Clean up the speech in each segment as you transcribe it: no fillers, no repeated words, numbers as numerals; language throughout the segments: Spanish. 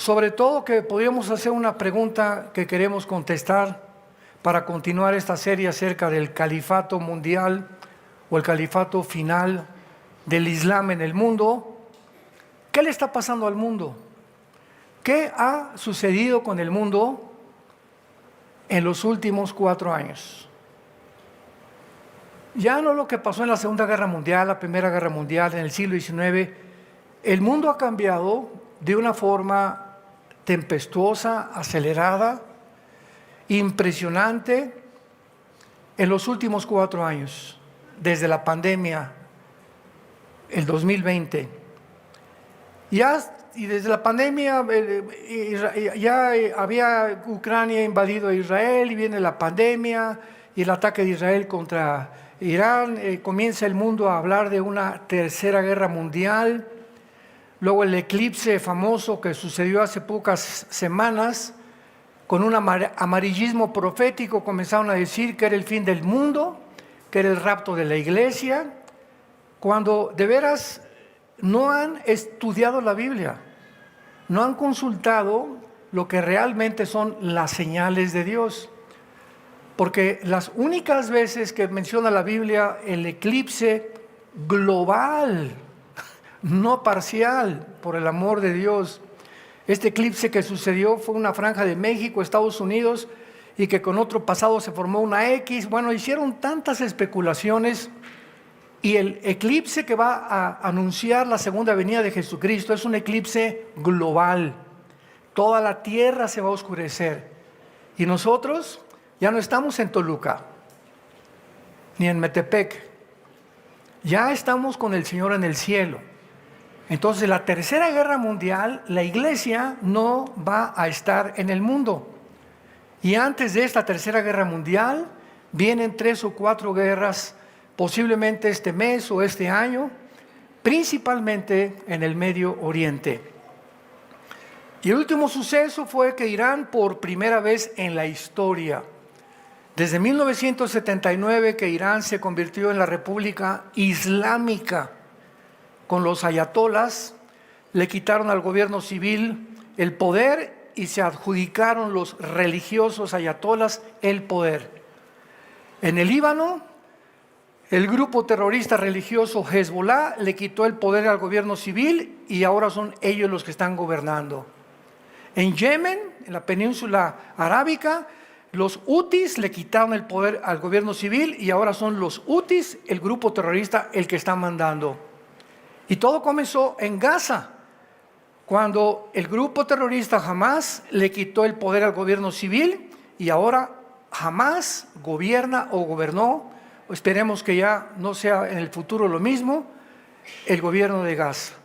Sobre todo que podríamos hacer una pregunta que queremos contestar para continuar esta serie acerca del califato mundial o el califato final del Islam en el mundo. ¿Qué le está pasando al mundo? ¿Qué ha sucedido con el mundo en los últimos 4 años? Ya no lo que pasó en la Segunda Guerra Mundial, la Primera Guerra Mundial, en el siglo XIX. El mundo ha cambiado de una forma tempestuosa, acelerada, impresionante en los últimos 4 años, desde la pandemia, el 2020. Y desde la pandemia ya había Ucrania invadido a Israel y viene la pandemia y el ataque de Israel contra Irán. Comienza el mundo a hablar de una tercera guerra mundial. Luego el eclipse famoso que sucedió hace pocas semanas, con un amarillismo profético, comenzaron a decir que era el fin del mundo, que era el rapto de la iglesia, cuando de veras no han estudiado la Biblia, no han consultado lo que realmente son las señales de Dios. Porque las únicas veces que menciona la Biblia el eclipse global, no parcial, por el amor de Dios. Este eclipse que sucedió fue una franja de México, Estados Unidos, y que con otro pasado se formó una X. Bueno, hicieron tantas especulaciones, y el eclipse que va a anunciar la segunda venida de Jesucristo es un eclipse global. Toda la tierra se va a oscurecer. Y nosotros ya no estamos en Toluca, ni en Metepec. Ya estamos con el Señor en el cielo. Entonces, la tercera guerra mundial, la iglesia no va a estar en el mundo. Y antes de esta tercera guerra mundial, vienen 3 o 4 guerras, posiblemente este mes o este año, principalmente en el Medio Oriente. Y el último suceso fue que Irán, por primera vez en la historia, desde 1979 que Irán se convirtió en la República Islámica, con los ayatolas, le quitaron al gobierno civil el poder y se adjudicaron los religiosos ayatolas el poder. En el Líbano, el grupo terrorista religioso Hezbollah le quitó el poder al gobierno civil y ahora son ellos los que están gobernando. En Yemen, en la península arábica, los hutis le quitaron el poder al gobierno civil y ahora son los hutis, el grupo terrorista, el que está mandando. Y todo comenzó en Gaza, cuando el grupo terrorista Hamás le quitó el poder al gobierno civil y ahora Hamás gobierna o gobernó, esperemos que ya no sea en el futuro lo mismo, el gobierno de Gaza.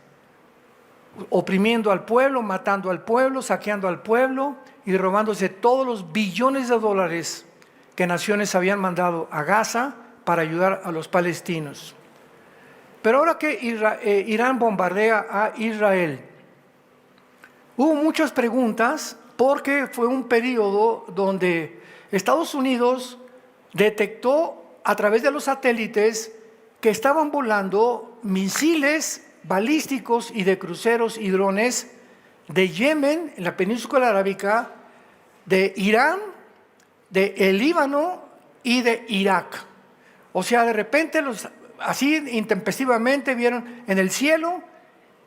Oprimiendo al pueblo, matando al pueblo, saqueando al pueblo y robándose todos los billones de dólares que naciones habían mandado a Gaza para ayudar a los palestinos. Pero ahora que Irán bombardea a Israel, hubo muchas preguntas porque fue un periodo donde Estados Unidos detectó a través de los satélites que estaban volando misiles balísticos y de cruceros y drones de Yemen, en la península arábica, de Irán, de el Líbano y de Irak. O sea, de repente así intempestivamente vieron en el cielo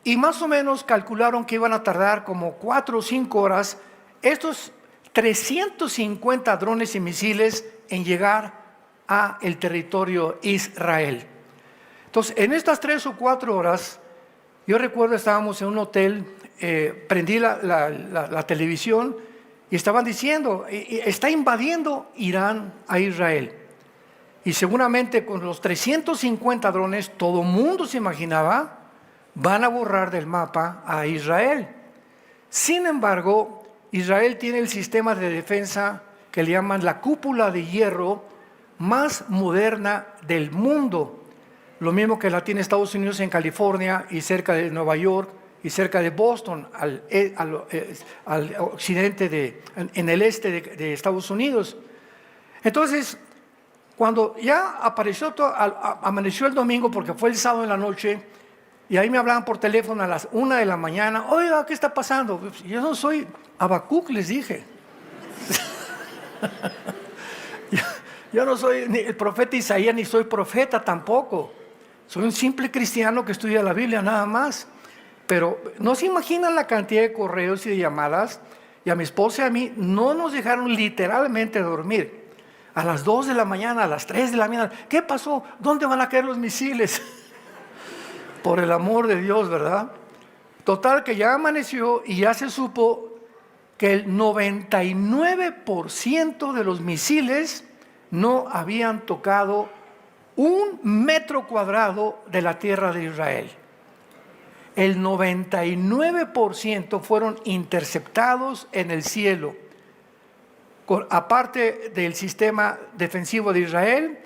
y más o menos calcularon que iban a tardar como 4 o 5 horas estos 350 drones y misiles en llegar a el territorio Israel. Entonces, en estas 3 o 4 horas, yo recuerdo estábamos en un hotel, prendí la televisión y estaban diciendo, está invadiendo Irán a Israel. Y seguramente con los 350 drones, todo mundo se imaginaba, van a borrar del mapa a Israel. Sin embargo, Israel tiene el sistema de defensa que le llaman la cúpula de hierro más moderna del mundo. Lo mismo que la tiene Estados Unidos en California y cerca de Nueva York y cerca de Boston, al occidente, en el este de Estados Unidos. Entonces, cuando ya amaneció el domingo, porque fue el sábado en la noche, Y ahí me hablaban por teléfono a las 1 de la mañana. Oiga, ¿qué está pasando? Yo no soy Habacuc, les dije. Yo no soy ni el profeta Isaías, ni soy profeta tampoco. Soy un simple cristiano que estudia la Biblia, nada más. Pero no se imaginan la cantidad de correos y de llamadas. Y a mi esposa y a mí no nos dejaron literalmente dormir. A las 2 de la mañana, a las 3 de la mañana. ¿Qué pasó? ¿Dónde van a caer los misiles? Por el amor de Dios, ¿verdad? Total, que ya amaneció y ya se supo que el 99% de los misiles no habían tocado 1 metro cuadrado de la tierra de Israel. El 99% fueron interceptados en el cielo. Aparte del sistema defensivo de Israel,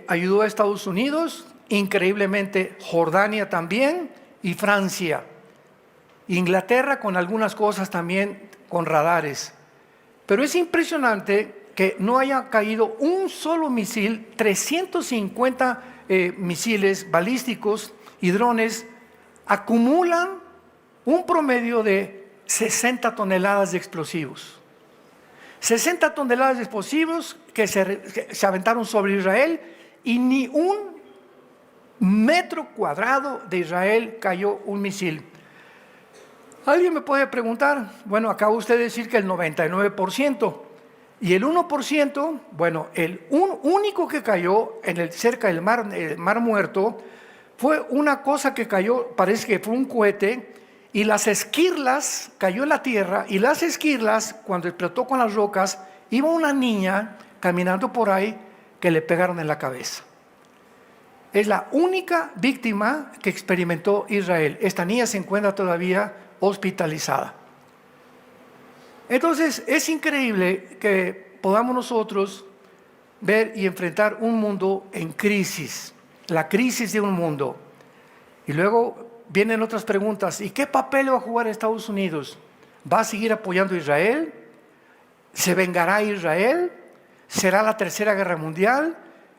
ayudó a Estados Unidos, increíblemente Jordania también y Francia. Inglaterra con algunas cosas también con radares. Pero es impresionante que no haya caído un solo misil. 350 misiles balísticos y drones acumulan un promedio de 60 toneladas de explosivos. 60 toneladas de explosivos que se aventaron sobre Israel y ni 1 metro cuadrado de Israel cayó un misil. Alguien me puede preguntar, bueno, acaba usted de decir que el 99%, y el 1%, bueno, el único que cayó cerca del mar Muerto, fue una cosa que cayó, parece que fue un cohete, y las esquirlas, cayó en la tierra, y las esquirlas, cuando explotó con las rocas, iba una niña caminando por ahí que le pegaron en la cabeza. Es la única víctima que experimentó Israel. Esta niña se encuentra todavía hospitalizada. Entonces, es increíble que podamos nosotros ver y enfrentar un mundo en crisis, la crisis de un mundo. Y luego vienen otras preguntas. ¿Y qué papel va a jugar Estados Unidos? ¿Va a seguir apoyando a Israel? ¿Se vengará Israel? ¿Será la tercera guerra mundial?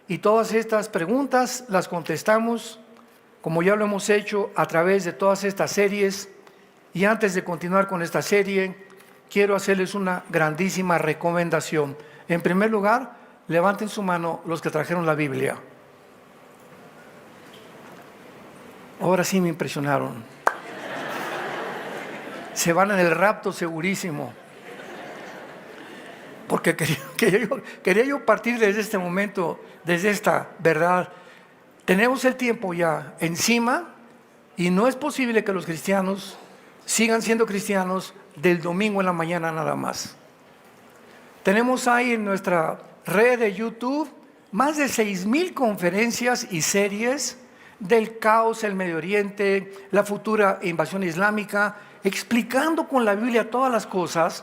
Y todas estas preguntas las contestamos, como ya lo hemos hecho, a través de todas estas series. Y antes de continuar con esta serie, quiero hacerles una grandísima recomendación. En primer lugar, levanten su mano los que trajeron la Biblia. Ahora sí me impresionaron. Se van en el rapto segurísimo. Porque quería yo partir desde este momento, desde esta verdad. Tenemos el tiempo ya encima y no es posible que los cristianos sigan siendo cristianos del domingo en la mañana nada más. Tenemos ahí en nuestra red de YouTube más de 6,000 conferencias y series del caos en el Medio Oriente, la futura invasión islámica, explicando con la Biblia todas las cosas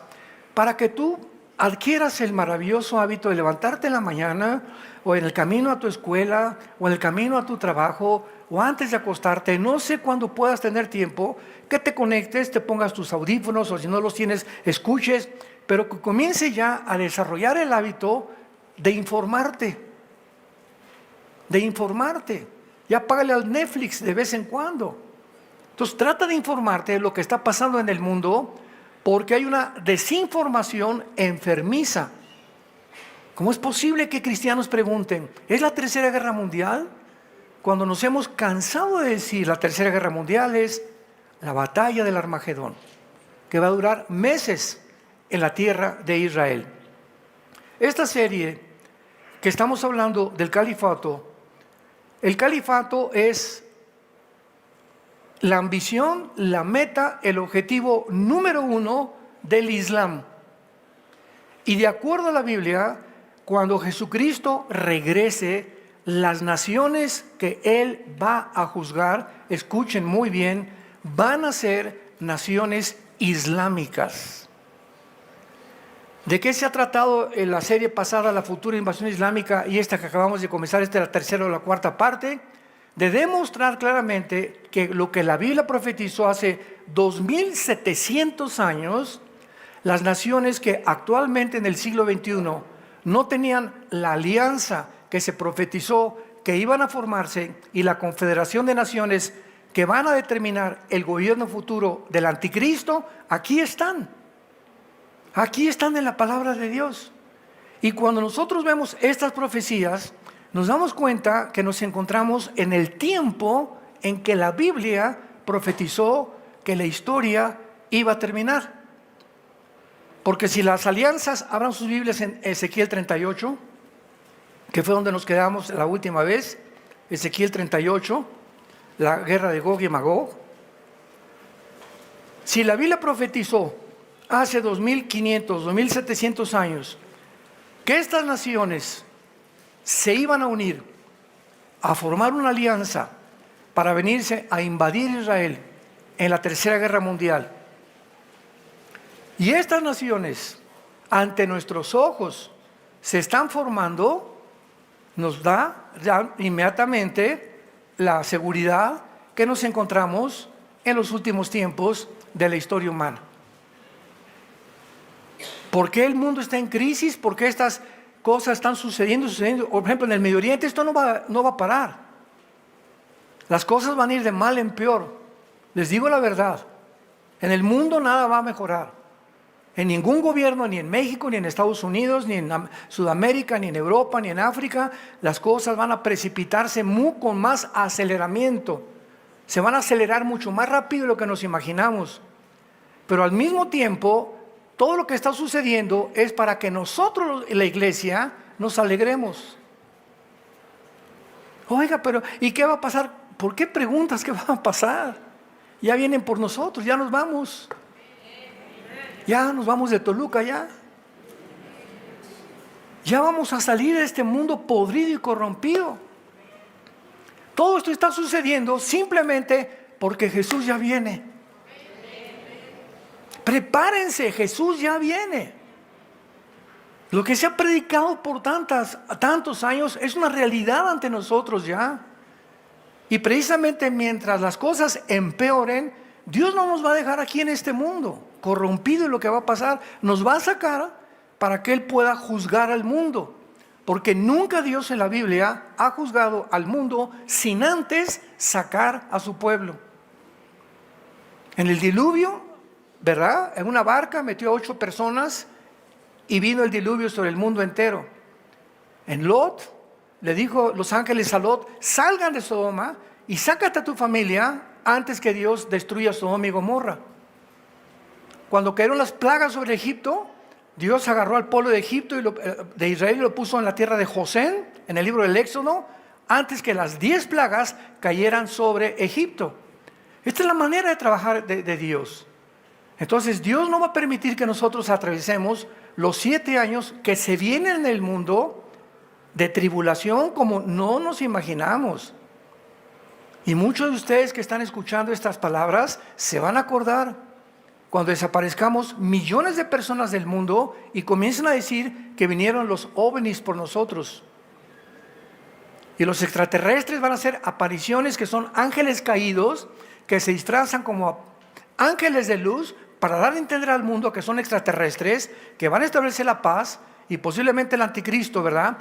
para que tú adquieras el maravilloso hábito de levantarte en la mañana o en el camino a tu escuela o en el camino a tu trabajo o antes de acostarte, no sé cuándo puedas tener tiempo, que te conectes, te pongas tus audífonos o si no los tienes, escuches, pero que comience ya a desarrollar el hábito de informarte. Ya págale al Netflix de vez en cuando. Entonces trata de informarte de lo que está pasando en el mundo, porque hay una desinformación enfermiza. ¿Cómo es posible que cristianos pregunten, ¿es la tercera guerra mundial? Cuando nos hemos cansado de decir, la tercera guerra mundial es la batalla del Armagedón, que va a durar meses en la tierra de Israel. Esta serie que estamos hablando del califato, el califato es la ambición, la meta, el objetivo número 1 del Islam. Y de acuerdo a la Biblia, cuando Jesucristo regrese, las naciones que Él va a juzgar, escuchen muy bien, van a ser naciones islámicas. ¿De qué se ha tratado en la serie pasada, la futura invasión islámica, y esta que acabamos de comenzar, esta es la tercera o la cuarta parte? De demostrar claramente que lo que la Biblia profetizó hace 2700 años, las naciones que actualmente en el siglo XXI no tenían la alianza que se profetizó que iban a formarse y la confederación de naciones que van a determinar el gobierno futuro del anticristo, aquí están. Aquí están en la palabra de Dios. Y cuando nosotros vemos estas profecías, nos damos cuenta que nos encontramos en el tiempo en que la Biblia profetizó que la historia iba a terminar. Porque si las alianzas, abran sus Biblias en Ezequiel 38, que fue donde nos quedamos la última vez, Ezequiel 38, la guerra de Gog y Magog. Si la Biblia profetizó hace 2500, 2700 años, que estas naciones se iban a unir, a formar una alianza para venirse a invadir Israel en la Tercera Guerra Mundial. Y estas naciones, ante nuestros ojos, se están formando, nos da ya inmediatamente la seguridad que nos encontramos en los últimos tiempos de la historia humana. ¿Por qué el mundo está en crisis? ¿Por qué estas cosas están sucediendo? Por ejemplo, en el Medio Oriente esto no va a parar. Las cosas van a ir de mal en peor. Les digo la verdad. En el mundo nada va a mejorar. En ningún gobierno, ni en México, ni en Estados Unidos, ni en Sudamérica, ni en Europa, ni en África, las cosas van a precipitarse con más aceleramiento. Se van a acelerar mucho más rápido de lo que nos imaginamos. Pero al mismo tiempo, todo lo que está sucediendo es para que nosotros, la iglesia, nos alegremos. Oiga, pero ¿y qué va a pasar? ¿Por qué preguntas qué va a pasar? Ya vienen por nosotros, ya nos vamos. Ya nos vamos de Toluca ya. Ya vamos a salir de este mundo podrido y corrompido. Todo esto está sucediendo simplemente porque Jesús ya viene. Prepárense, Jesús ya viene. Lo que se ha predicado por tantos años es una realidad ante nosotros ya. Y precisamente mientras las cosas empeoren, Dios no nos va a dejar aquí en este mundo corrompido, y lo que va a pasar, nos va a sacar para que Él pueda juzgar al mundo. Porque nunca Dios en la Biblia ha juzgado al mundo sin antes sacar a su pueblo. En el diluvio, ¿verdad? En una barca metió a 8 personas y vino el diluvio sobre el mundo entero. En Lot, le dijo los ángeles a Lot: salgan de Sodoma y sácate a tu familia antes que Dios destruya Sodoma y Gomorra. Cuando cayeron las plagas sobre Egipto, Dios agarró al pueblo de Egipto y de Israel y lo puso en la tierra de Gosén, en el libro del Éxodo, antes que las 10 plagas cayeran sobre Egipto. Esta es la manera de trabajar de Dios. Entonces Dios no va a permitir que nosotros atravesemos los 7 años que se vienen en el mundo de tribulación como no nos imaginamos. Y muchos de ustedes que están escuchando estas palabras se van a acordar cuando desaparezcamos millones de personas del mundo y comiencen a decir que vinieron los ovnis por nosotros. Y los extraterrestres van a hacer apariciones que son ángeles caídos, que se disfrazan como ángeles de luz para dar a entender al mundo que son extraterrestres, que van a establecer la paz, y posiblemente el anticristo, ¿verdad?,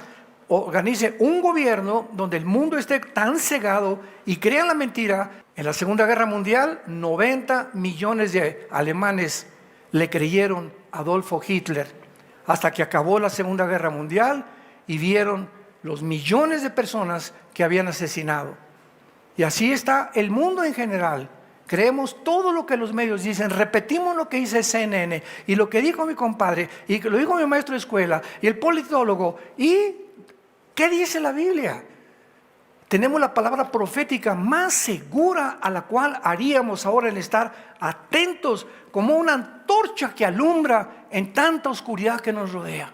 organice un gobierno donde el mundo esté tan cegado y crean la mentira. En la Segunda Guerra Mundial, 90 millones de alemanes le creyeron a Adolfo Hitler, hasta que acabó la Segunda Guerra Mundial y vieron los millones de personas que habían asesinado. Y así está el mundo en general. Creemos todo lo que los medios dicen, repetimos lo que dice CNN y lo que dijo mi compadre y lo dijo mi maestro de escuela y el politólogo. ¿Y qué dice la Biblia? Tenemos la palabra profética más segura a la cual haríamos ahora el estar atentos como una antorcha que alumbra en tanta oscuridad que nos rodea.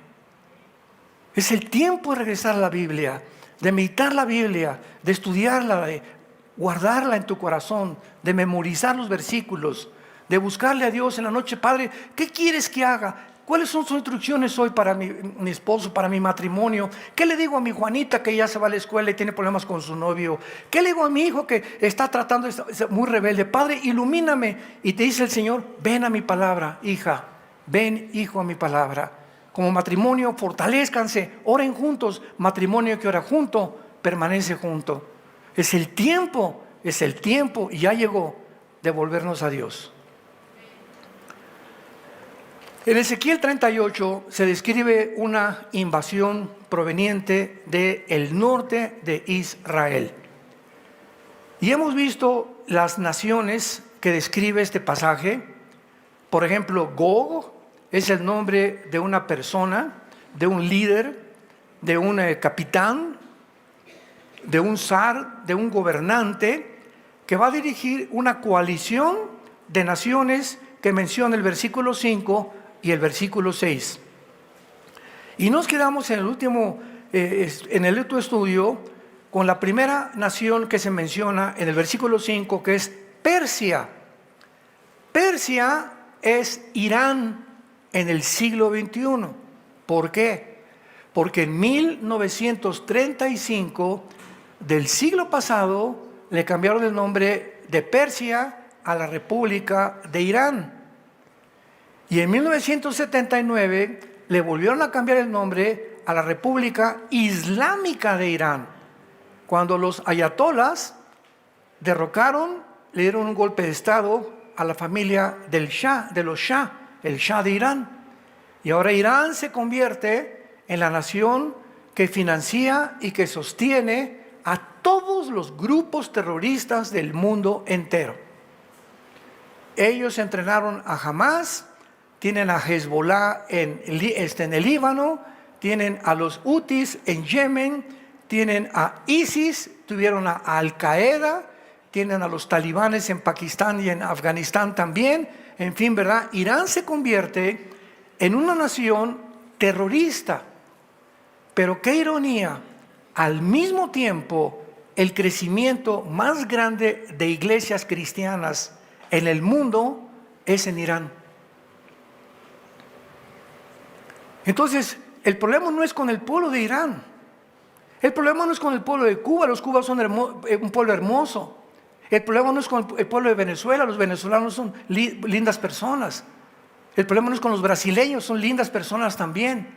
Es el tiempo de regresar a la Biblia, de meditar la Biblia, de estudiarla, de guardarla en tu corazón, de memorizar los versículos, de buscarle a Dios en la noche. Padre, ¿qué quieres que haga? ¿Cuáles son sus instrucciones hoy para mi esposo, para mi matrimonio? ¿Qué le digo a mi Juanita que ya se va a la escuela y tiene problemas con su novio? ¿Qué le digo a mi hijo que está tratando, es muy rebelde? Padre, ilumíname. Y te dice el Señor: ven a mi palabra, hija. Ven, hijo, a mi palabra. Como matrimonio, fortalézcanse, oren juntos. Matrimonio que ora junto, permanece junto. Es el tiempo Es el tiempo, y ya llegó, de volvernos a Dios. En Ezequiel 38 se describe una invasión proveniente del norte de Israel. Y hemos visto las naciones que describe este pasaje. Por ejemplo, Gog es el nombre de una persona, de un líder, de un capitán, de un zar, de un gobernante, que va a dirigir una coalición de naciones que menciona el versículo 5 y el versículo 6. Y nos quedamos en el último estudio con la primera nación que se menciona en el versículo 5, que es Persia. Persia es Irán en el siglo XXI. ¿Por qué? Porque en 1935 del siglo pasado le cambiaron el nombre de Persia a la República de Irán. Y en 1979 le volvieron a cambiar el nombre a la República Islámica de Irán, cuando los ayatolás derrocaron, le dieron un golpe de Estado a la familia del Shah, de los Shah, el Shah de Irán. Y ahora Irán se convierte en la nación que financia y que sostiene a todos los grupos terroristas del mundo entero. Ellos entrenaron a Hamas, tienen a Hezbollah en el Líbano, tienen a los Hutis en Yemen, tienen a ISIS, tuvieron a Al Qaeda, tienen a los talibanes en Pakistán y en Afganistán también. En fin, ¿verdad? Irán se convierte en una nación terrorista. Pero qué ironía, al mismo tiempo el crecimiento más grande de iglesias cristianas en el mundo es en Irán. Entonces, el problema no es con el pueblo de Irán. El problema no es con el pueblo de Cuba. Los cubanos son un pueblo hermoso. El problema no es con el pueblo de Venezuela. Los venezolanos son lindas personas. El problema no es con los brasileños. Son lindas personas también.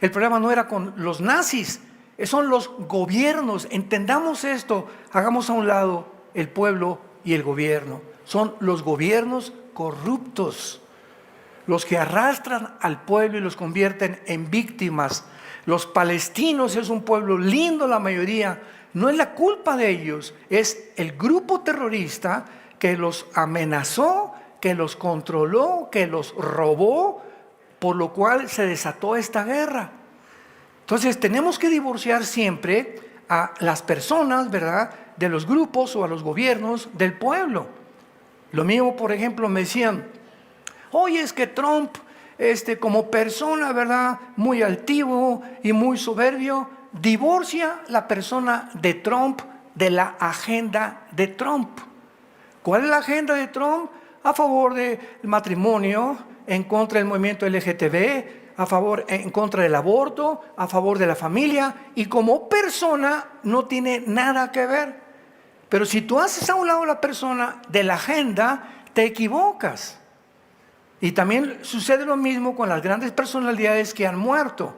El problema no era con los nazis. Son los gobiernos. Entendamos esto. Hagamos a un lado el pueblo y el gobierno. Son los gobiernos corruptos los que arrastran al pueblo y los convierten en víctimas. Los palestinos es un pueblo lindo, la mayoría. No es la culpa de ellos, es el grupo terrorista que los amenazó, que los controló, que los robó, por lo cual se desató esta guerra. Entonces tenemos que divorciar siempre a las personas, ¿verdad?, de los grupos o a los gobiernos del pueblo. Lo mismo, por ejemplo, me decían: oye, es que Trump, como persona, ¿verdad?, muy altivo y muy soberbio. Divorcia la persona de Trump de la agenda de Trump. ¿Cuál es la agenda de Trump? A favor del matrimonio, en contra del movimiento LGTB, en contra del aborto, a favor de la familia, y como persona no tiene nada que ver. Pero si tú haces a un lado la persona de la agenda, te equivocas. Y también sucede lo mismo con las grandes personalidades que han muerto.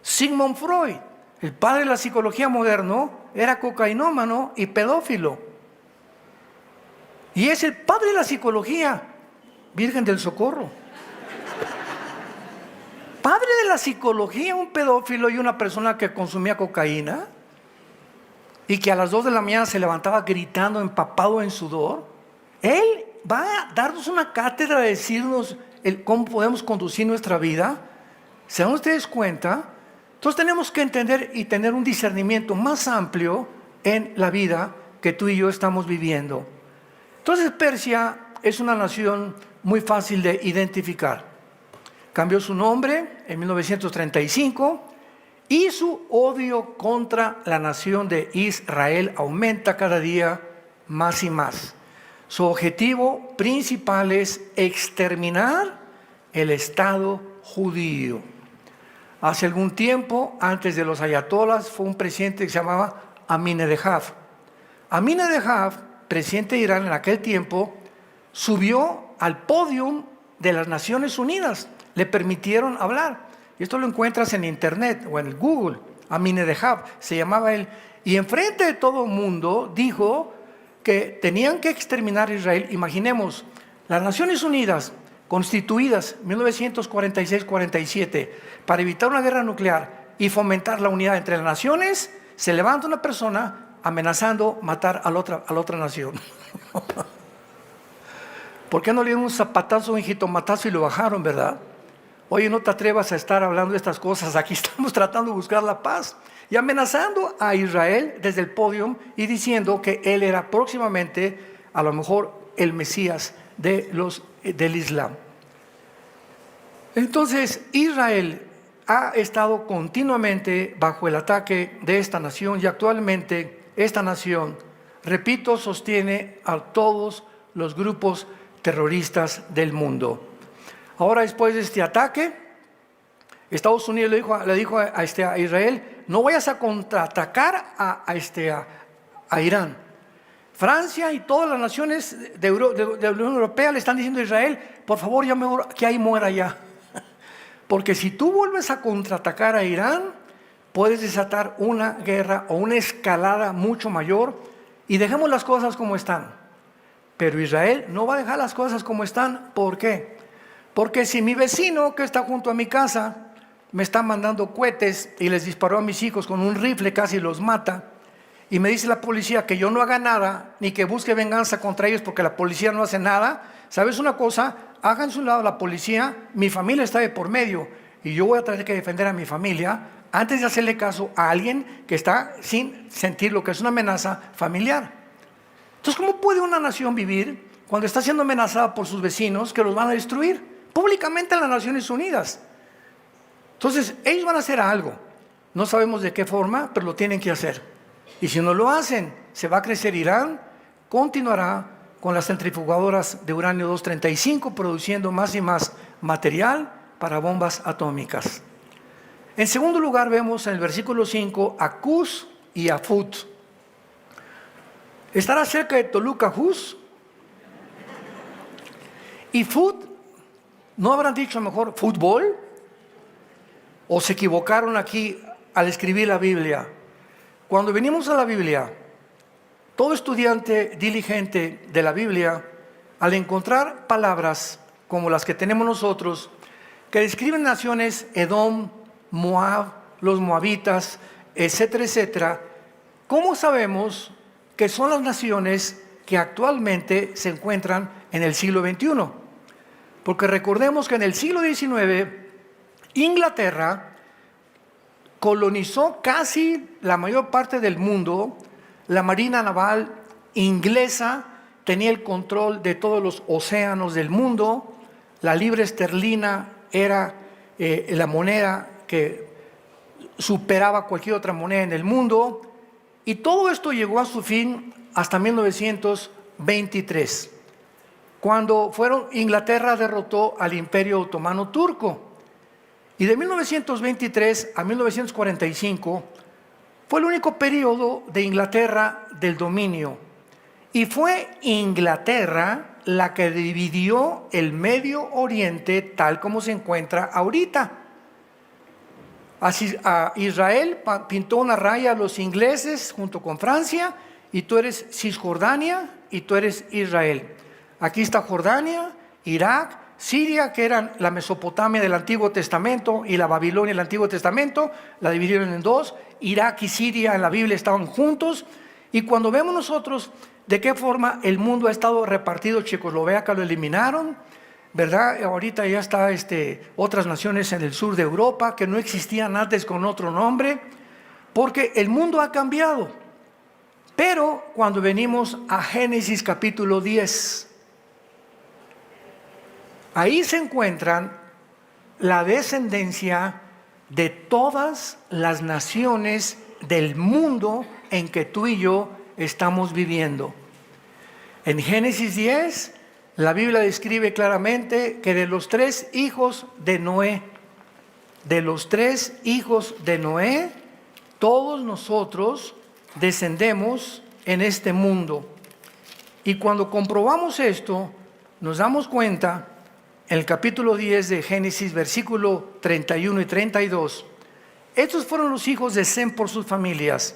Sigmund Freud, el padre de la psicología moderna, era cocainómano y pedófilo. Y es el padre de la psicología, Virgen del Socorro. Padre de la psicología, un pedófilo y una persona que consumía cocaína y que a las 2 de la mañana se levantaba gritando, empapado en sudor. Él va a darnos una cátedra de decirnos cómo podemos conducir nuestra vida. ¿Se dan ustedes cuenta? Entonces tenemos que entender y tener un discernimiento más amplio en la vida que tú y yo estamos viviendo. Entonces Persia es una nación muy fácil de identificar. Cambió su nombre en 1935 y su odio contra la nación de Israel aumenta cada día más y más. Su objetivo principal es exterminar el Estado judío. Hace algún tiempo, antes de los ayatolás, fue un presidente que se llamaba Ahmadinejad. Ahmadinejad, presidente de Irán en aquel tiempo, subió al podio de las Naciones Unidas. Le permitieron hablar. Y esto lo encuentras en internet o en el Google. Ahmadinejad se llamaba él. Y enfrente de todo el mundo dijo que tenían que exterminar a Israel. Imaginemos, las Naciones Unidas, constituidas en 1946-47, para evitar una guerra nuclear y fomentar la unidad entre las naciones, se levanta una persona amenazando matar a la otra nación. ¿Por qué no le dieron un zapatazo, un jitomatazo y lo bajaron, verdad? Oye, no te atrevas a estar hablando de estas cosas, aquí estamos tratando de buscar la paz. Y amenazando a Israel desde el podio y diciendo que él era próximamente, a lo mejor, el Mesías del Islam. Entonces, Israel ha estado continuamente bajo el ataque de esta nación y actualmente esta nación, repito, sostiene a todos los grupos terroristas del mundo. Ahora, después de este ataque, Estados Unidos le dijo a Israel: no vayas a contraatacar a Irán. Francia y todas las naciones de la Unión Europea le están diciendo a Israel: por favor, ya mejor que ahí muera ya. Porque si tú vuelves a contraatacar a Irán, puedes desatar una guerra o una escalada mucho mayor, y dejemos las cosas como están. Pero Israel no va a dejar las cosas como están. ¿Por qué? Porque si mi vecino que está junto a mi casa me está mandando cohetes y les disparó a mis hijos con un rifle, casi los mata, y me dice la policía que yo no haga nada, ni que busque venganza contra ellos porque la policía no hace nada, ¿sabes una cosa? Háganse un lado la policía, mi familia está de por medio, y yo voy a tener que defender a mi familia antes de hacerle caso a alguien que está sin sentir lo que es una amenaza familiar. Entonces, ¿cómo puede una nación vivir cuando está siendo amenazada por sus vecinos que los van a destruir? Públicamente en las Naciones Unidas. Entonces, ellos van a hacer algo. No sabemos de qué forma, pero lo tienen que hacer. Y si no lo hacen, se va a crecer Irán, continuará con las centrifugadoras de uranio 235, produciendo más y más material para bombas atómicas. En segundo lugar, vemos en el versículo 5 a Cus y a Fut. Estará cerca de Toluca, Hus. Y Fut, ¿no habrán dicho mejor fútbol? ¿O se equivocaron aquí al escribir la Biblia? Cuando venimos a la Biblia, todo estudiante diligente de la Biblia, al encontrar palabras como las que tenemos nosotros, que describen naciones, Edom, Moab, los moabitas, etcétera, etcétera, ¿cómo sabemos que son las naciones que actualmente se encuentran en el siglo XXI? Porque recordemos que en el siglo XIX, Inglaterra colonizó casi la mayor parte del mundo. La Marina Naval inglesa tenía el control de todos los océanos del mundo. La libra esterlina era la moneda que superaba cualquier otra moneda en el mundo. Y todo esto llegó a su fin hasta 1923, cuando Inglaterra derrotó al Imperio Otomano Turco. Y de 1923 a 1945 fue el único periodo de Inglaterra del dominio. Y fue Inglaterra la que dividió el Medio Oriente tal como se encuentra ahorita. Así, a Israel pintó una raya a los ingleses junto con Francia, y tú eres Cisjordania y tú eres Israel. Aquí está Jordania, Irak, Siria, que eran la Mesopotamia del Antiguo Testamento, y la Babilonia del Antiguo Testamento, la dividieron en dos. Irak y Siria en la Biblia estaban juntos. Y cuando vemos nosotros de qué forma el mundo ha estado repartido, Checoslovaquia lo eliminaron, ¿verdad? Ahorita ya está otras naciones en el sur de Europa que no existían antes con otro nombre, porque el mundo ha cambiado. Pero cuando venimos a Génesis capítulo 10, ahí se encuentran la descendencia de todas las naciones del mundo en que tú y yo estamos viviendo. En Génesis 10, la Biblia describe claramente que de los tres hijos de Noé, todos nosotros descendemos en este mundo. Y cuando comprobamos esto, nos damos cuenta, en el capítulo 10 de Génesis, versículo 31 y 32, estos fueron los hijos de Sem por sus familias,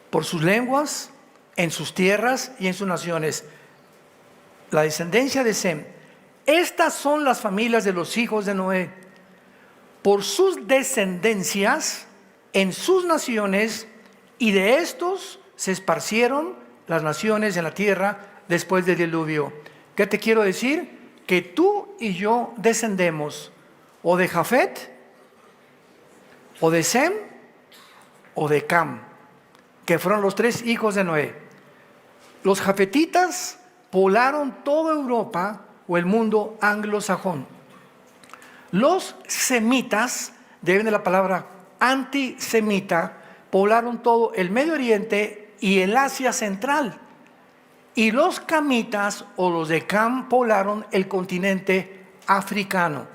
por sus lenguas, en sus tierras y en sus naciones. La descendencia de Sem. Estas son las familias de los hijos de Noé. Por sus descendencias, en sus naciones, y de estos se esparcieron las naciones en la tierra después del diluvio. ¿Qué te quiero decir? Que tú y yo descendemos o de Jafet, o de Sem, o de Cam, que fueron los tres hijos de Noé. Los jafetitas poblaron toda Europa o el mundo anglosajón. Los semitas, de la palabra antisemita, poblaron todo el Medio Oriente y el Asia Central. Y los camitas o los de Cam poblaron el continente africano.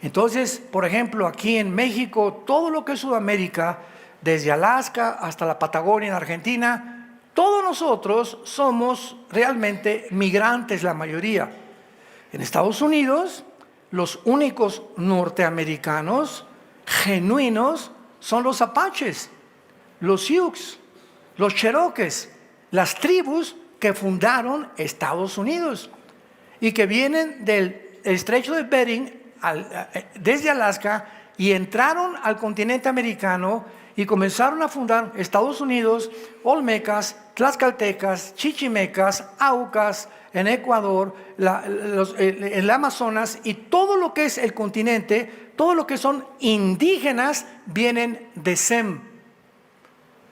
Entonces, por ejemplo, aquí en México, todo lo que es Sudamérica, desde Alaska hasta la Patagonia en Argentina, todos nosotros somos realmente migrantes, la mayoría. En Estados Unidos, los únicos norteamericanos genuinos son los apaches, los Sioux, los cherokees, las tribus que fundaron Estados Unidos y que vienen del estrecho de Bering desde Alaska y entraron al continente americano y comenzaron a fundar Estados Unidos, olmecas, tlaxcaltecas, chichimecas, aucas, en Ecuador, el Amazonas y todo lo que es el continente, todo lo que son indígenas vienen de Sem.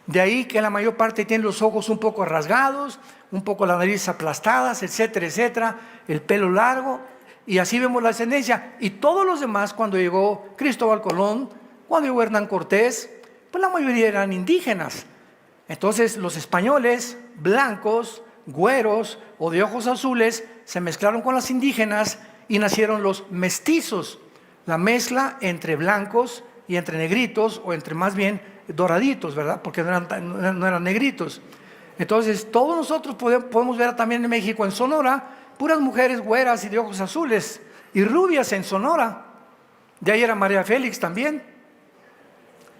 De ahí que la mayor parte tienen los ojos un poco rasgados, un poco la nariz aplastadas, etcétera, etcétera, el pelo largo, y así vemos la descendencia. Y todos los demás, cuando llegó Cristóbal Colón, cuando llegó Hernán Cortés, pues la mayoría eran indígenas. Entonces los españoles, blancos, güeros o de ojos azules, se mezclaron con las indígenas y nacieron los mestizos, la mezcla entre blancos y entre negritos, o entre más bien doraditos, ¿verdad? Porque no eran negritos. Entonces todos nosotros podemos ver también en México, en Sonora, puras mujeres güeras y de ojos azules y rubias en Sonora. De ahí era María Félix también.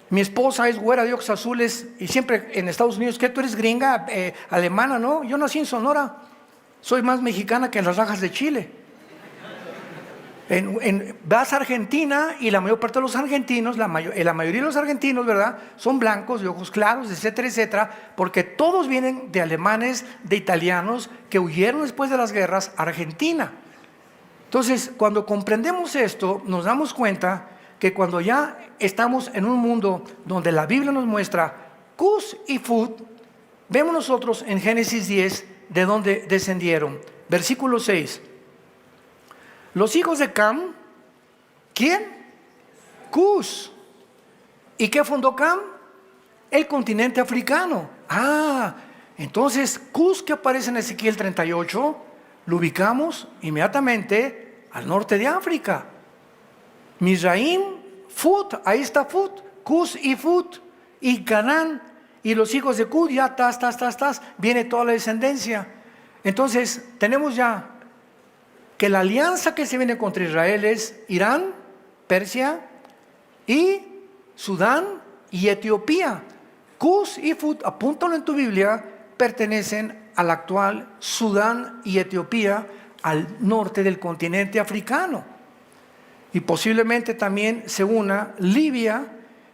Mi esposa es güera de ojos azules y siempre en Estados Unidos, ¿qué? ¿Tú eres gringa, alemana? No, yo nací en Sonora, soy más mexicana que en las rajas de Chile. Vas a Argentina y la mayor parte de los argentinos, la mayoría de los argentinos, ¿verdad?, son blancos, de ojos claros, etcétera, etcétera, porque todos vienen de alemanes, de italianos que huyeron después de las guerras a Argentina. Entonces, cuando comprendemos esto, nos damos cuenta que cuando ya estamos en un mundo donde la Biblia nos muestra Cus y Fut, vemos nosotros en Génesis 10 de dónde descendieron. Versículo 6. Los hijos de Cam, ¿quién? Cus. ¿Y qué fundó Cam? El continente africano. Entonces Cus, que aparece en Ezequiel 38, lo ubicamos inmediatamente al norte de África. Mizraim, Fut, ahí está Fut, Cus y Fut, y Canaán, y los hijos de Cus, ya viene toda la descendencia. Entonces tenemos ya que la alianza que se viene contra Israel es Irán, Persia y Sudán y Etiopía. Cus y Fut, apúntalo en tu Biblia, pertenecen al actual Sudán y Etiopía, al norte del continente africano. Y posiblemente también se una Libia,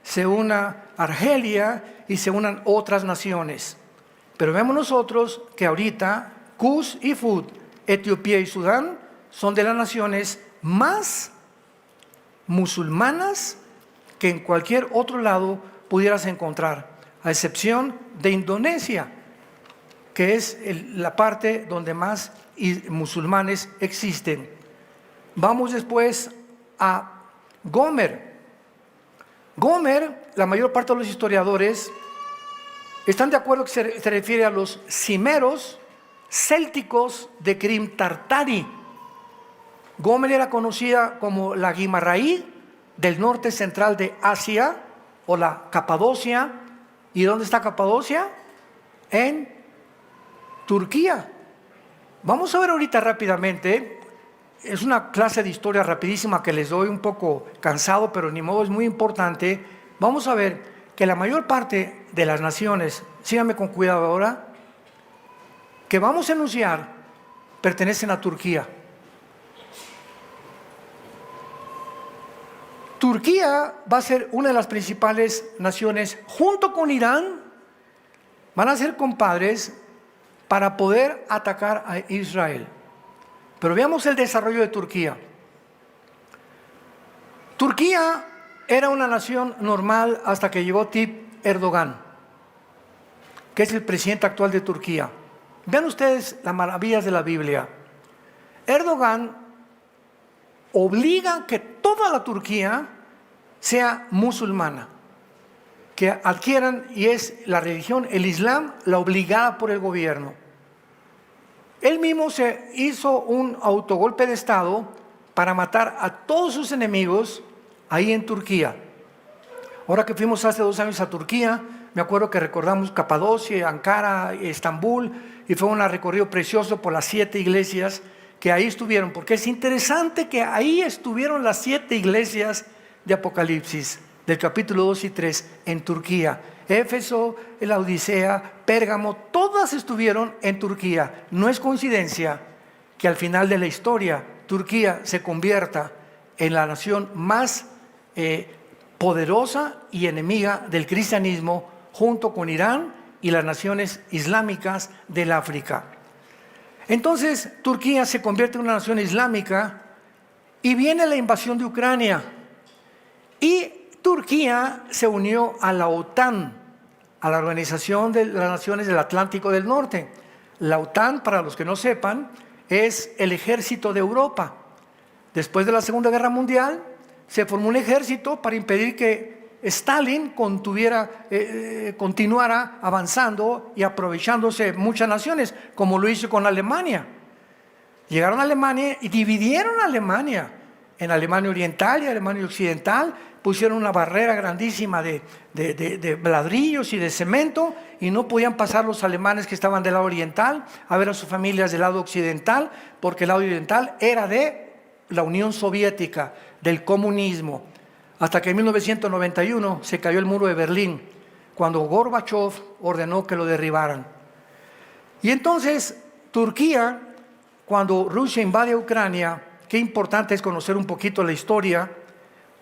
se una Argelia y se unan otras naciones. Pero vemos nosotros que ahorita Cus y Fut, Etiopía y Sudán son de las naciones más musulmanas que en cualquier otro lado pudieras encontrar, a excepción de Indonesia, que es la parte donde más musulmanes existen. Vamos después a Gomer. Gomer, la mayor parte de los historiadores están de acuerdo que se refiere a los cimeros célticos de Crim Tartari. Gomer era conocida como la Guimarães del norte central de Asia, o la Capadocia. ¿Y dónde está Capadocia? En Turquía. Vamos a ver ahorita rápidamente, es una clase de historia rapidísima que les doy, un poco cansado, pero ni modo, es muy importante. Vamos a ver que la mayor parte de las naciones, síganme con cuidado ahora, que vamos a enunciar pertenecen a Turquía. Turquía va a ser una de las principales naciones, junto con Irán, van a ser compadres para poder atacar a Israel. Pero veamos el desarrollo de Turquía. Turquía era una nación normal hasta que llegó Tayyip Erdogan, que es el presidente actual de Turquía. Vean ustedes las maravillas de la Biblia. Erdogan obliga que toda la Turquía sea musulmana, que adquieran, y es la religión, el Islam, la obligada por el gobierno. Él mismo se hizo un autogolpe de Estado para matar a todos sus enemigos ahí en Turquía. Ahora que fuimos hace 2 años a Turquía, me acuerdo que recordamos Capadocia, Ankara, Estambul, y fue un recorrido precioso por las 7 iglesias que ahí estuvieron, porque es interesante que ahí estuvieron las 7 iglesias de Apocalipsis, del capítulo 2 y 3, en Turquía. Éfeso, la Odisea, Pérgamo, todas estuvieron en Turquía. No es coincidencia que al final de la historia Turquía se convierta en la nación más poderosa y enemiga del cristianismo, junto con Irán y las naciones islámicas del África. Entonces Turquía se convierte en una nación islámica y viene la invasión de Ucrania, y Turquía se unió a la OTAN, a la Organización de las Naciones del Atlántico del Norte. La OTAN, para los que no sepan, es el ejército de Europa. Después de la Segunda Guerra Mundial, se formó un ejército para impedir que Stalin continuara avanzando y aprovechándose muchas naciones, como lo hizo con Alemania. Llegaron a Alemania y dividieron a Alemania en Alemania Oriental y Alemania Occidental, pusieron una barrera grandísima de ladrillos y de cemento, y no podían pasar los alemanes que estaban del lado oriental a ver a sus familias del lado occidental, porque el lado oriental era de la Unión Soviética, del comunismo. Hasta que en 1991 se cayó el muro de Berlín, cuando Gorbachev ordenó que lo derribaran. Y entonces Turquía, cuando Rusia invade Ucrania, qué importante es conocer un poquito la historia.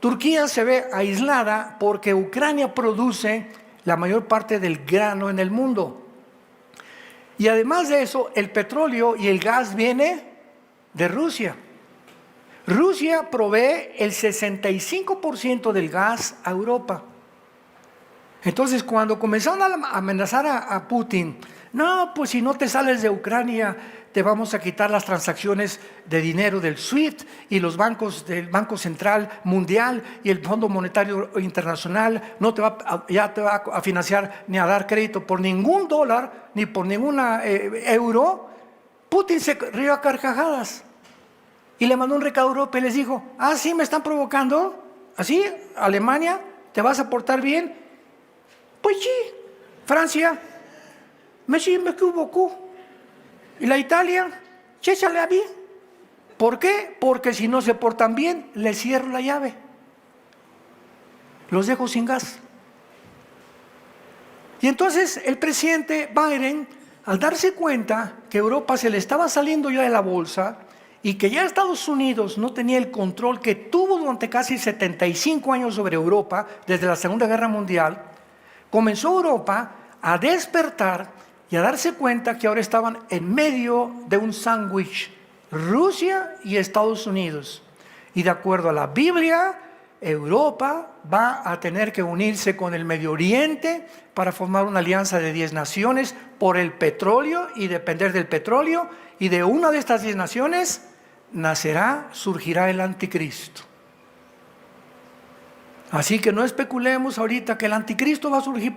Turquía se ve aislada porque Ucrania produce la mayor parte del grano en el mundo. Y además de eso, el petróleo y el gas viene de Rusia. Rusia provee el 65% del gas a Europa. Entonces, cuando comenzaron a amenazar a Putin, no, pues si no te sales de Ucrania, te vamos a quitar las transacciones de dinero del SWIFT y los bancos del Banco Central Mundial y el Fondo Monetario Internacional, ya te va a financiar ni a dar crédito por ningún dólar ni por ninguna euro. Putin se rió a carcajadas y le mandó un recado a Europa y les dijo: ah, sí, me están provocando, así, Alemania, ¿te vas a portar bien? Pues sí. Francia, merci beaucoup. Y la Italia, chéchale a mí. ¿Por qué? Porque si no se portan bien, les cierro la llave, los dejo sin gas. Y entonces el presidente Biden, al darse cuenta que Europa se le estaba saliendo ya de la bolsa y que ya Estados Unidos no tenía el control que tuvo durante casi 75 años sobre Europa desde la Segunda Guerra Mundial, comenzó Europa a despertar y a darse cuenta que ahora estaban en medio de un sándwich, Rusia y Estados Unidos. Y de acuerdo a la Biblia, Europa va a tener que unirse con el Medio Oriente para formar una alianza de 10 naciones por el petróleo y depender del petróleo, y de una de estas 10 naciones surgirá el anticristo. Así que no especulemos ahorita que el anticristo va a surgir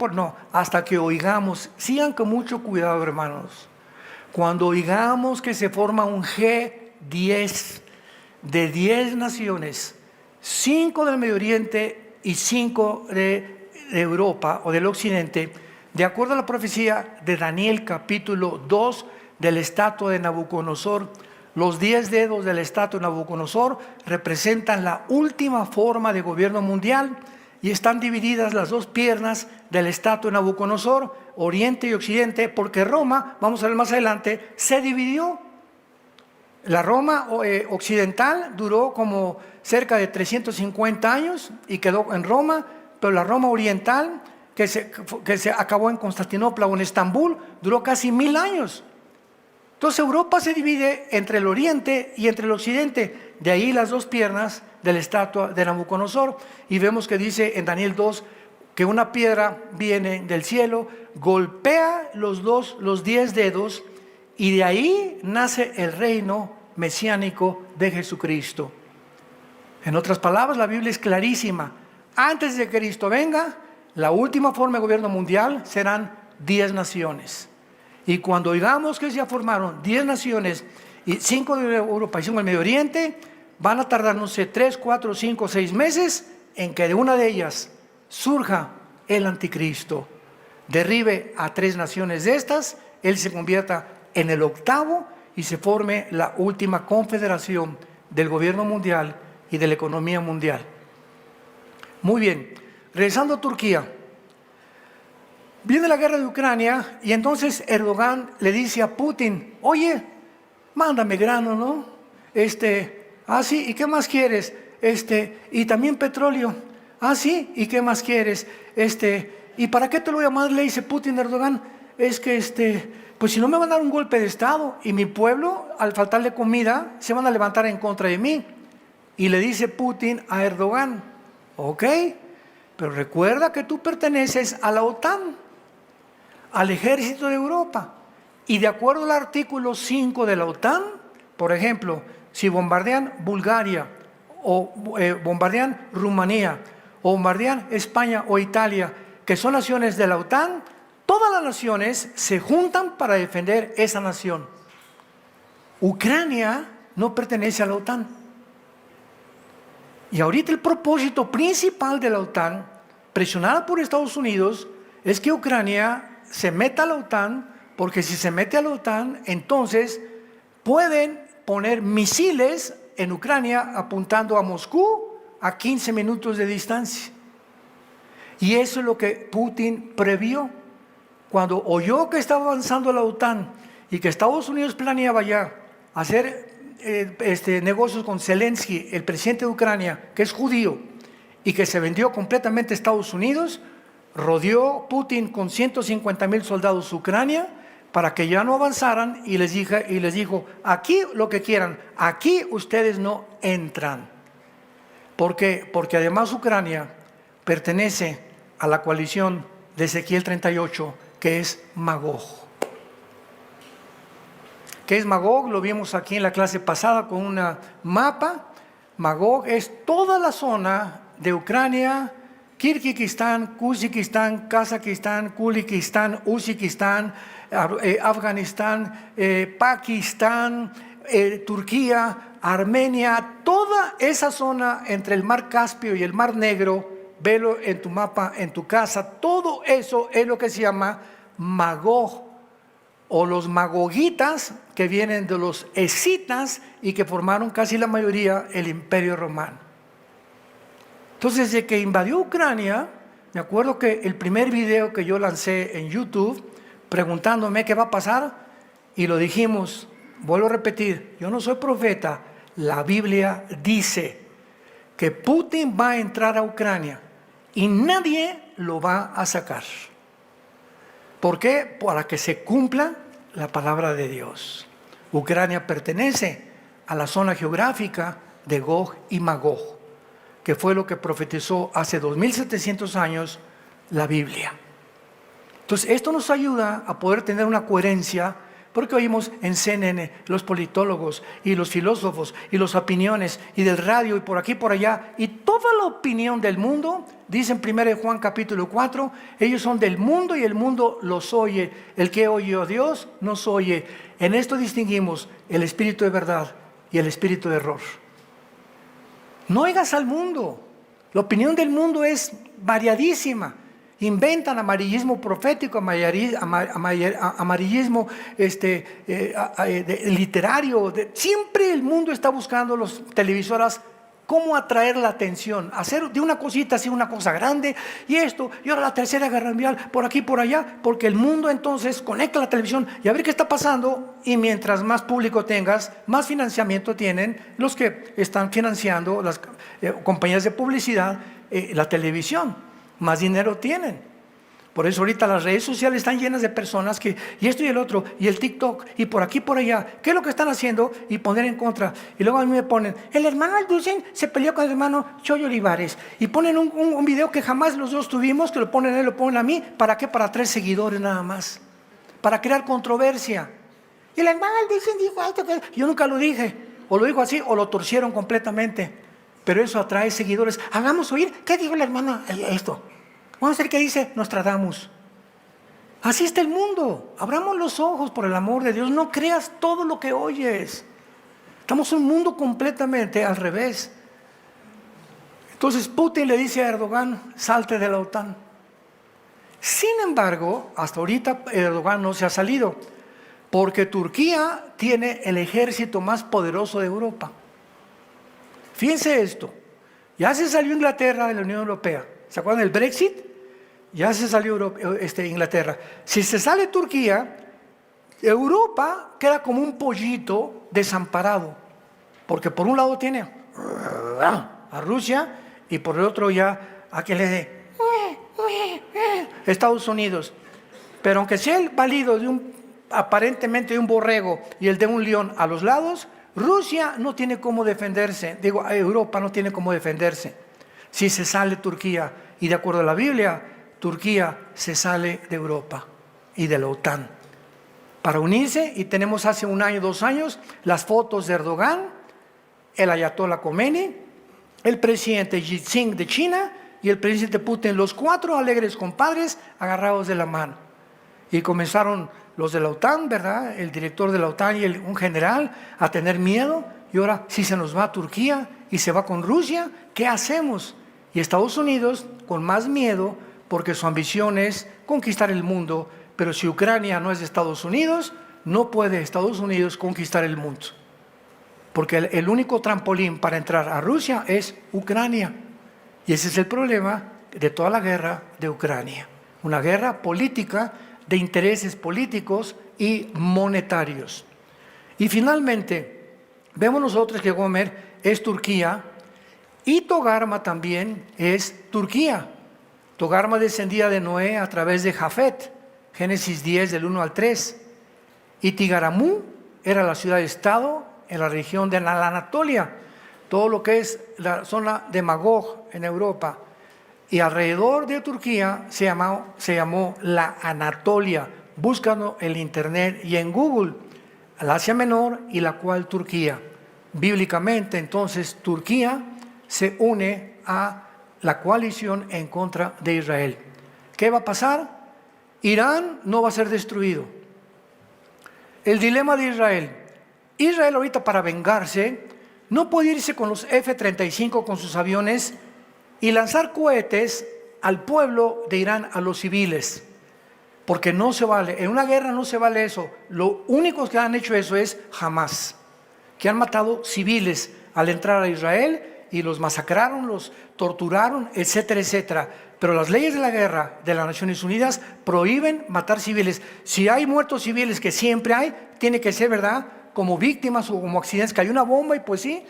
hasta que oigamos. Sigan con mucho cuidado, hermanos. Cuando oigamos que se forma un G10 de 10 naciones, 5 del Medio Oriente y 5 de Europa o del Occidente, de acuerdo a la profecía de Daniel capítulo 2 del estatua de Nabucodonosor, los 10 dedos de la estatua de Nabucodonosor representan la última forma de gobierno mundial, y están divididas las dos piernas de la estatua de Nabucodonosor, oriente y occidente, porque Roma, vamos a ver más adelante, se dividió. La Roma occidental duró como cerca de 350 años y quedó en Roma, pero la Roma oriental, que se acabó en Constantinopla o en Estambul, duró casi 1000 años. Entonces Europa se divide entre el oriente y entre el occidente, de ahí las dos piernas de la estatua de Nabucodonosor, y vemos que dice en Daniel 2 que una piedra viene del cielo, golpea los 10 dedos, y de ahí nace el reino mesiánico de Jesucristo. En otras palabras, la Biblia es clarísima. Antes de que Cristo venga, la última forma de gobierno mundial serán 10 naciones. Y cuando oigamos que se formaron 10 naciones, y 5 de Europa y 5 del Medio Oriente, van a tardar, no sé, 3, 4, 5, 6 meses en que de una de ellas surja el anticristo, derribe a 3 naciones de estas, él se convierta en el octavo y se forme la última confederación del gobierno mundial y de la economía mundial. Muy bien, regresando a Turquía. Viene la guerra de Ucrania y entonces Erdogan le dice a Putin, oye, mándame grano, ¿no? Sí, ¿y qué más quieres? Y también petróleo. Sí, ¿y qué más quieres? ¿Y para qué te lo voy a mandar? Le dice Putin a Erdogan, es que pues si no me van a dar un golpe de Estado y mi pueblo, al faltarle comida, se van a levantar en contra de mí. Y le dice Putin a Erdogan, ok, pero recuerda que tú perteneces a la OTAN, al ejército de Europa. Y de acuerdo al artículo 5 de la OTAN, por ejemplo, si bombardean Bulgaria, o bombardean Rumanía, o bombardean España o Italia, que son naciones de la OTAN, todas las naciones se juntan para defender esa nación. Ucrania no pertenece a la OTAN. Y ahorita el propósito principal de la OTAN, presionada por Estados Unidos, es que Ucrania se meta a la OTAN, porque si se mete a la OTAN, entonces pueden poner misiles en Ucrania apuntando a Moscú a 15 minutos de distancia. Y eso es lo que Putin previó. Cuando oyó que estaba avanzando la OTAN y que Estados Unidos planeaba ya hacer negocios con Zelensky, el presidente de Ucrania, que es judío, y que se vendió completamente a Estados Unidos, rodeó Putin con 150,000 soldados Ucrania para que ya no avanzaran y les dijo, aquí lo que quieran, aquí ustedes no entran. ¿Por qué? Porque además Ucrania pertenece a la coalición de Ezequiel 38, que es Magog. ¿Qué es Magog? Lo vimos aquí en la clase pasada con un mapa. Magog es toda la zona de Ucrania, Kirguistán, Kuzikistán, Kazajistán, Kulikistán, Uzbekistán, Afganistán, Pakistán, Turquía, Armenia, toda esa zona entre el mar Caspio y el mar Negro, velo en tu mapa, en tu casa, todo eso es lo que se llama Magog, o los magogitas, que vienen de los escitas y que formaron casi la mayoría el Imperio Romano. Entonces, desde que invadió Ucrania, me acuerdo que el primer video que yo lancé en YouTube, preguntándome qué va a pasar, y lo dijimos, vuelvo a repetir, yo no soy profeta, la Biblia dice que Putin va a entrar a Ucrania y nadie lo va a sacar. ¿Por qué? Para que se cumpla la palabra de Dios. Ucrania pertenece a la zona geográfica de Gog y Magog, que fue lo que profetizó hace 2700 años la Biblia. Entonces, esto nos ayuda a poder tener una coherencia, porque oímos en CNN los politólogos y los filósofos y las opiniones y del radio y por aquí y por allá, y toda la opinión del mundo, dice en 1 Juan capítulo 4, ellos son del mundo y el mundo los oye. El que oye a Dios nos oye. En esto distinguimos el espíritu de verdad y el espíritu de error. No oigas al mundo. La opinión del mundo es variadísima. Inventan amarillismo profético, amarillismo literario. Siempre el mundo está buscando las televisoras cómo atraer la atención, hacer de una cosita así una cosa grande, y esto, y ahora la tercera guerra mundial, por aquí, por allá, porque el mundo entonces conecta la televisión y a ver qué está pasando, y mientras más público tengas, más financiamiento tienen los que están financiando las compañías de publicidad, la televisión, más dinero tienen. Por eso ahorita las redes sociales están llenas de personas que, y esto y el otro, y el TikTok, y por aquí, por allá. ¿Qué es lo que están haciendo? Y poner en contra. Y luego a mí me ponen, el hermano Alducin se peleó con el hermano Choyo Olivares. Y ponen un video que jamás los dos tuvimos, que lo ponen a él, lo ponen a mí. ¿Para qué? Para 3 seguidores nada más. Para crear controversia. Y el hermano Alducin dijo esto, que yo nunca lo dije. O lo dijo así, o lo torcieron completamente. Pero eso atrae seguidores. Hagamos oír, ¿qué dijo el hermano esto? Vamos a ver qué dice Nostradamus. Así está el mundo. Abramos los ojos, por el amor de Dios. No creas todo lo que oyes. Estamos en un mundo completamente al revés. Entonces Putin le dice a Erdogan, salte de la OTAN. Sin embargo, hasta ahorita Erdogan no se ha salido, porque Turquía tiene el ejército más poderoso de Europa. Fíjense esto. Ya se salió Inglaterra de la Unión Europea. ¿Se acuerdan del Brexit? Ya se salió Inglaterra. Si se sale Turquía, Europa queda como un pollito desamparado. Porque por un lado tiene a Rusia y por el otro ya a que le dé Estados Unidos. Pero aunque sea el válido de aparentemente de un borrego y el de un león a los lados, Rusia no tiene cómo defenderse. Digo, Europa no tiene cómo defenderse. Si se sale Turquía, y de acuerdo a la Biblia, Turquía se sale de Europa y de la OTAN para unirse, y tenemos hace 1 año, 2 años, las fotos de Erdogan, el ayatollah Khomeini, el presidente Xi Jinping de China y el presidente Putin, los 4 alegres compadres agarrados de la mano. Y comenzaron los de la OTAN, ¿verdad? El director de la OTAN y un general a tener miedo. Y ahora, si se nos va a Turquía y se va con Rusia, ¿qué hacemos? Y Estados Unidos con más miedo, porque su ambición es conquistar el mundo, pero si Ucrania no es de Estados Unidos, no puede Estados Unidos conquistar el mundo. Porque el único trampolín para entrar a Rusia es Ucrania. Y ese es el problema de toda la guerra de Ucrania. Una guerra política de intereses políticos y monetarios. Y finalmente, vemos nosotros que Gomer es Turquía, y Togarma también es Turquía. Togarma descendía de Noé a través de Jafet, Génesis 10 del 1 al 3. Y Tigaramú era la ciudad-estado en la región de la Anatolia, todo lo que es la zona de Magog en Europa. Y alrededor de Turquía se llamó la Anatolia. Búscalo en internet y en Google, el Asia Menor y la cual Turquía. Bíblicamente, entonces, Turquía se une a la coalición en contra de Israel. ¿Qué va a pasar? Irán no va a ser destruido. El dilema de Israel. Israel ahorita, para vengarse, no puede irse con los F-35, con sus aviones, y lanzar cohetes al pueblo de Irán, a los civiles, porque no se vale. En una guerra no se vale eso. Lo único que han hecho eso es Hamas, que han matado civiles al entrar a Israel y los masacraron, los torturaron, etcétera, etcétera. Pero las leyes de la guerra de las Naciones Unidas prohíben matar civiles. Si hay muertos civiles, que siempre hay, tiene que ser, ¿verdad?, como víctimas o como accidentes. Cayó una bomba y pues sí,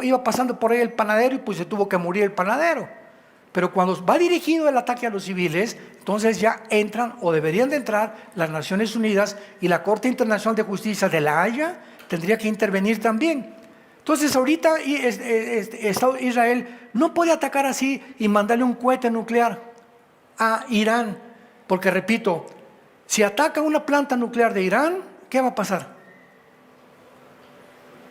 iba pasando por ahí el panadero y pues se tuvo que morir el panadero. Pero cuando va dirigido el ataque a los civiles, entonces ya entran, o deberían de entrar, las Naciones Unidas, y la Corte Internacional de Justicia de La Haya tendría que intervenir también. Entonces ahorita Israel no puede atacar así y mandarle un cohete nuclear a Irán, porque repito, si ataca una planta nuclear de Irán, ¿qué va a pasar?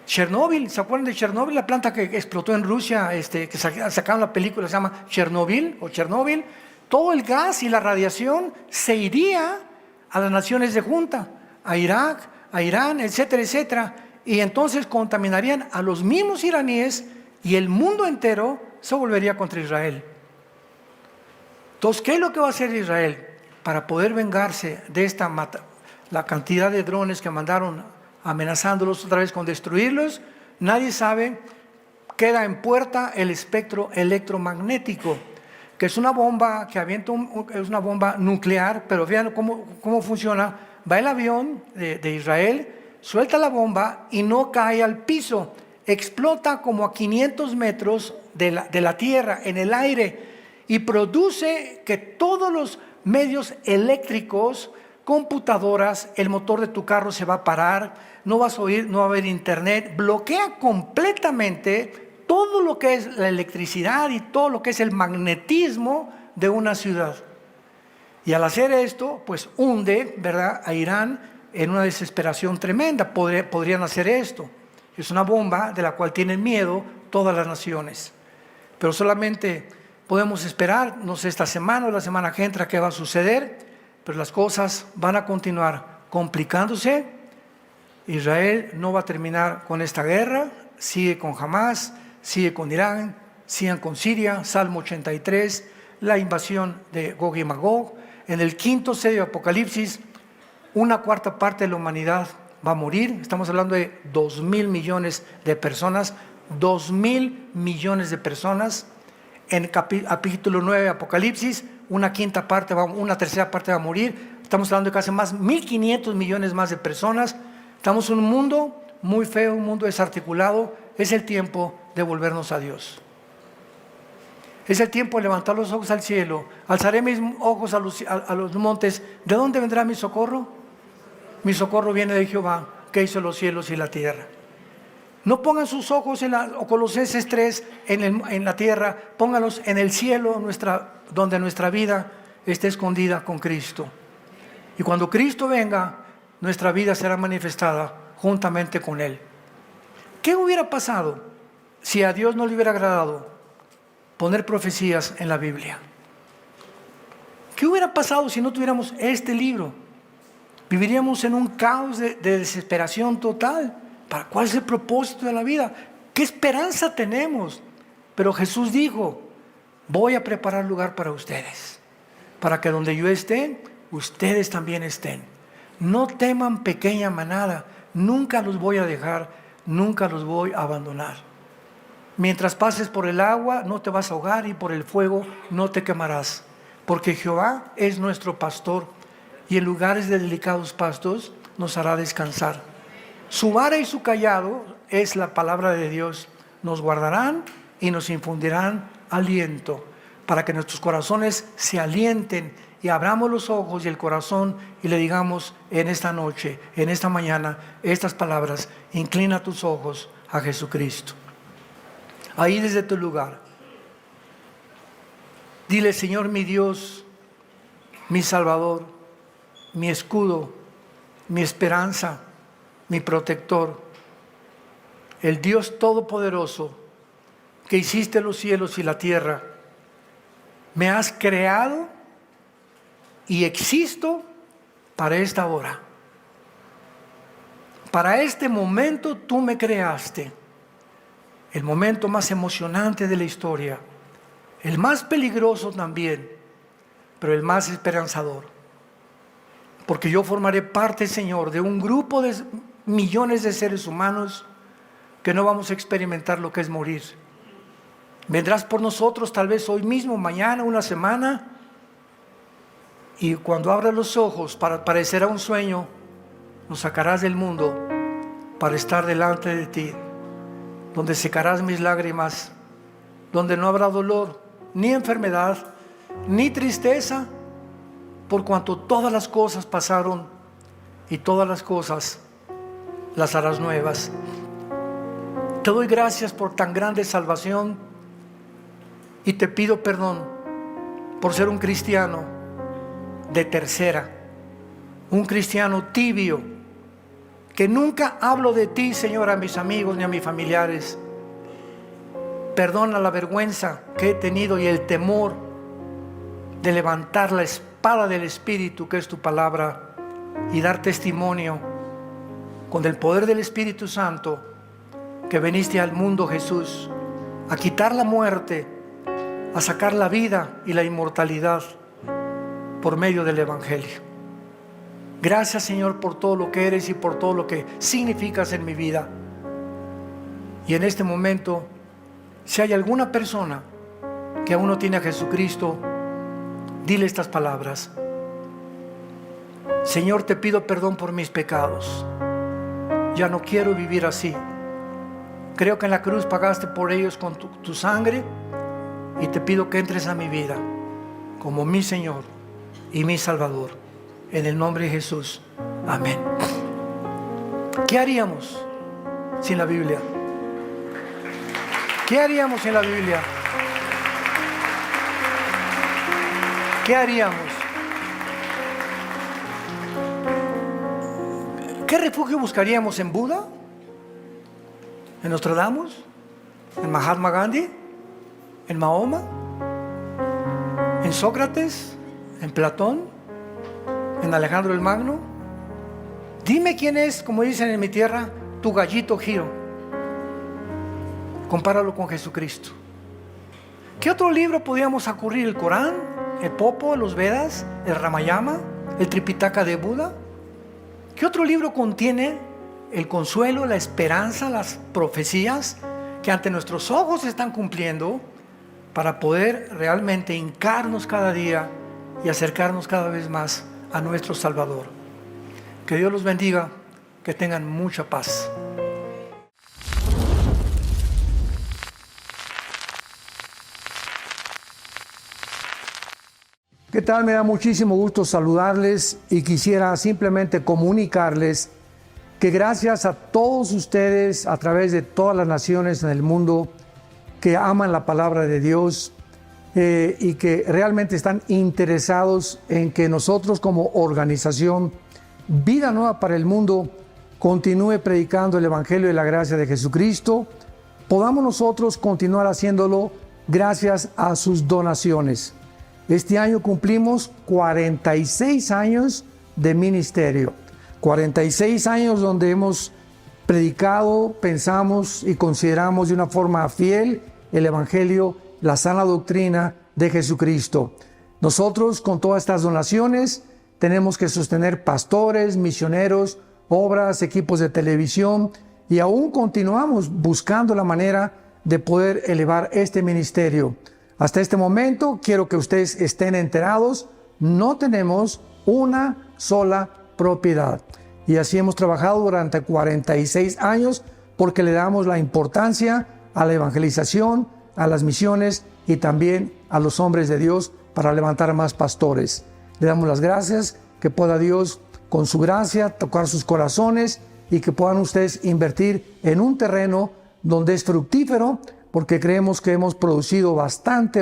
Chernóbil, ¿se acuerdan de Chernóbil? La planta que explotó en Rusia, que sacaron la película, se llama Chernobyl o Chernóbil. Todo el gas y la radiación se iría a las naciones de junta, a Irak, a Irán, etcétera, etcétera. Y entonces contaminarían a los mismos iraníes y el mundo entero se volvería contra Israel. Entonces, ¿qué es lo que va a hacer Israel para poder vengarse de la cantidad de drones que mandaron amenazándolos otra vez con destruirlos? Nadie sabe queda en puerta el espectro electromagnético, que es una bomba que avienta, es una bomba nuclear, pero vean cómo funciona. Va el avión de Israel, suelta la bomba y no cae al piso, explota como a 500 metros de la tierra, en el aire, y produce que todos los medios eléctricos, computadoras, el motor de tu carro se va a parar, no vas a oír, no va a haber internet, bloquea completamente todo lo que es la electricidad y todo lo que es el magnetismo de una ciudad. Y al hacer esto, pues hunde, ¿verdad?, a Irán en una desesperación tremenda. Podrían hacer esto. Es una bomba de la cual tienen miedo todas las naciones. Pero solamente podemos esperar, no sé, esta semana o la semana que entra, qué va a suceder, pero las cosas van a continuar complicándose. Israel no va a terminar con esta guerra, sigue con Hamas, sigue con Irán, sigue con Siria, Salmo 83, la invasión de Gog y Magog. En el quinto sello de Apocalipsis, 1/4 parte de la humanidad va a morir. Estamos hablando de 2.000 millones de personas, 2.000 millones de personas. En el capítulo 9 de Apocalipsis, 1/3 parte va a morir. Estamos hablando de casi más 1.500 millones más de personas. Estamos en un mundo muy feo, un mundo desarticulado. Es el tiempo de volvernos a Dios. Es el tiempo de levantar los ojos al cielo. Alzaré mis ojos a los montes. ¿De dónde vendrá mi socorro? Mi socorro viene de Jehová, que hizo los cielos y la tierra. No pongan sus ojos o Colosenses 3 en la tierra, pónganlos en el cielo, donde nuestra vida esté escondida con Cristo. Y cuando Cristo venga, nuestra vida será manifestada juntamente con Él. ¿Qué hubiera pasado si a Dios no le hubiera agradado poner profecías en la Biblia? ¿Qué hubiera pasado si no tuviéramos este libro? Viviríamos en un caos de desesperación total. ¿Cuál es el propósito de la vida? ¿Qué esperanza tenemos? Pero Jesús dijo: voy a preparar lugar para ustedes, para que donde yo esté, ustedes también estén. No teman, pequeña manada, nunca los voy a dejar, nunca los voy a abandonar. Mientras pases por el agua, no te vas a ahogar, y por el fuego no te quemarás, porque Jehová es nuestro pastor, y en lugares de delicados pastos nos hará descansar. Su vara y su cayado, es la palabra de Dios, nos guardarán y nos infundirán aliento, para que nuestros corazones se alienten y abramos los ojos y el corazón y le digamos en esta noche, en esta mañana, estas palabras: inclina tus ojos a Jesucristo. Ahí desde tu lugar, dile: Señor mi Dios, mi Salvador, mi escudo, mi esperanza, mi protector, el Dios Todopoderoso, que hiciste los cielos y la tierra, me has creado y existo para esta hora. Para este momento tú me creaste, el momento más emocionante de la historia, el más peligroso también, pero el más esperanzador. Porque yo formaré parte, Señor, de un grupo de millones de seres humanos que no vamos a experimentar lo que es morir. Vendrás por nosotros tal vez hoy mismo, mañana, una semana, y cuando abras los ojos parecerá un sueño, nos sacarás del mundo para estar delante de ti, donde secarás mis lágrimas, donde no habrá dolor, ni enfermedad, ni tristeza, por cuanto todas las cosas pasaron y todas las cosas las harás nuevas. Te doy gracias por tan grande salvación y te pido perdón por ser un cristiano de tercera, un cristiano tibio, que nunca hablo de ti, Señor, a mis amigos ni a mis familiares. Perdona la vergüenza que he tenido y el temor de levantar la espada del Espíritu, que es tu palabra, y dar testimonio con el poder del Espíritu Santo que viniste al mundo, Jesús, a quitar la muerte, a sacar la vida y la inmortalidad por medio del Evangelio. Gracias, Señor, por todo lo que eres y por todo lo que significas en mi vida. Y en este momento Si hay alguna persona que aún no tiene a Jesucristo, dile estas palabras: Señor, te pido perdón por mis pecados. Ya no quiero vivir así. Creo que en la cruz pagaste por ellos con tu sangre, y te pido que entres a mi vida como mi Señor y mi Salvador. En el nombre de Jesús. Amén. ¿Qué haríamos sin la Biblia? ¿Qué haríamos sin la Biblia? ¿Qué haríamos? ¿Qué refugio buscaríamos en Buda? ¿En Nostradamus? ¿En Mahatma Gandhi? ¿En Mahoma? ¿En Sócrates? ¿En Platón? ¿En Alejandro el Magno? Dime quién es, como dicen en mi tierra, tu gallito Giro. Compáralo con Jesucristo. ¿Qué otro libro podríamos acudir? ¿El Corán? ¿El Popo? ¿Los Vedas? ¿El Ramayana? ¿El Tripitaka de Buda? ¿Qué otro libro contiene el consuelo, la esperanza, las profecías que ante nuestros ojos se están cumpliendo, para poder realmente hincarnos cada día y acercarnos cada vez más a nuestro Salvador? Que Dios los bendiga, que tengan mucha paz. ¿Qué tal? Me da muchísimo gusto saludarles y quisiera simplemente comunicarles que gracias a todos ustedes a través de todas las naciones en el mundo que aman la palabra de Dios y que realmente están interesados en que nosotros como organización Vida Nueva para el Mundo continúe predicando el Evangelio de la gracia de Jesucristo, podamos nosotros continuar haciéndolo gracias a sus donaciones. Este año cumplimos 46 años de ministerio, 46 años donde hemos predicado, pensamos y consideramos de una forma fiel el Evangelio, la sana doctrina de Jesucristo. Nosotros con todas estas donaciones tenemos que sostener pastores, misioneros, obras, equipos de televisión, y aún continuamos buscando la manera de poder elevar este ministerio. Hasta este momento, quiero que ustedes estén enterados, no tenemos una sola propiedad. Y así hemos trabajado durante 46 años porque le damos la importancia a la evangelización, a las misiones y también a los hombres de Dios para levantar más pastores. Le damos las gracias, que pueda Dios con su gracia tocar sus corazones y que puedan ustedes invertir en un terreno donde es fructífero, porque creemos que hemos producido bastante